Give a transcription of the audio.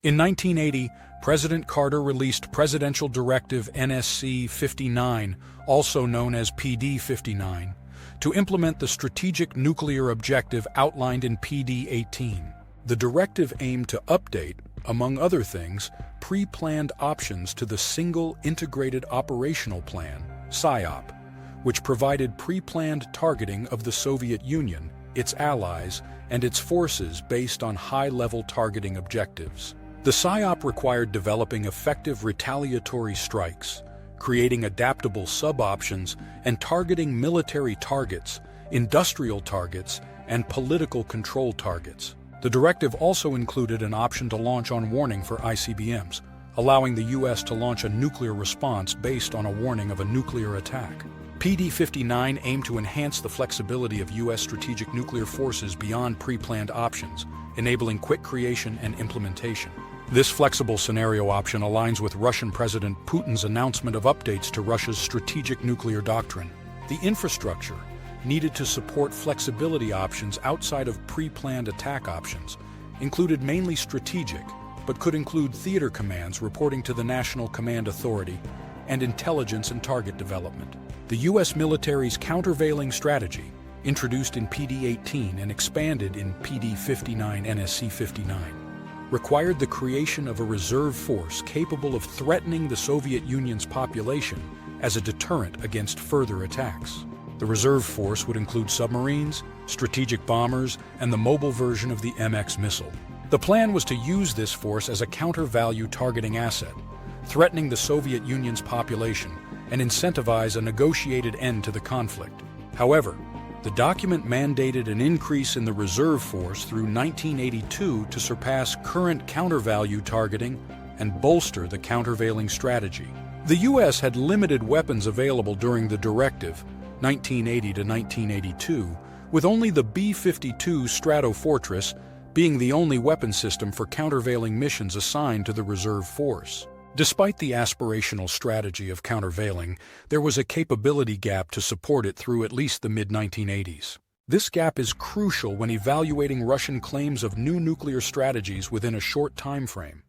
In 1980, President Carter released Presidential Directive NSC-59, also known as PD-59, to implement the strategic nuclear objective outlined in PD-18. The directive aimed to update, among other things, pre-planned options to the Single Integrated Operational Plan, SIOP, which provided pre-planned targeting of the Soviet Union, its allies, and its forces based on high-level targeting objectives. The SIOP required developing effective retaliatory strikes, creating adaptable sub-options, and targeting military targets, industrial targets, and political control targets. The directive also included an option to launch on warning for ICBMs, allowing the U.S. to launch a nuclear response based on a warning of a nuclear attack. PD-59 aimed to enhance the flexibility of U.S. strategic nuclear forces beyond pre-planned options, enabling quick creation and implementation. This flexible scenario option aligns with Russian President Putin's announcement of updates to Russia's strategic nuclear doctrine. The infrastructure needed to support flexibility options outside of pre-planned attack options included mainly strategic, but could include theater commands reporting to the National Command Authority and intelligence and target development. The U.S. military's countervailing strategy, introduced in PD-18 and expanded in PD-59 NSC-59, required the creation of a reserve force capable of threatening the Soviet Union's population as a deterrent against further attacks. The reserve force would include submarines, strategic bombers, and the mobile version of the MX missile. The plan was to use this force as a counter-value targeting asset, threatening the Soviet Union's population and incentivize a negotiated end to the conflict. However, the document mandated an increase in the reserve force through 1982 to surpass current counter-value targeting and bolster the countervailing strategy. The U.S. had limited weapons available during the directive, 1980 to 1982, with only the B-52 Stratofortress being the only weapon system for countervailing missions assigned to the reserve force. Despite the aspirational strategy of countervailing, there was a capability gap to support it through at least the mid-1980s. This gap is crucial when evaluating Russian claims of new nuclear strategies within a short time frame.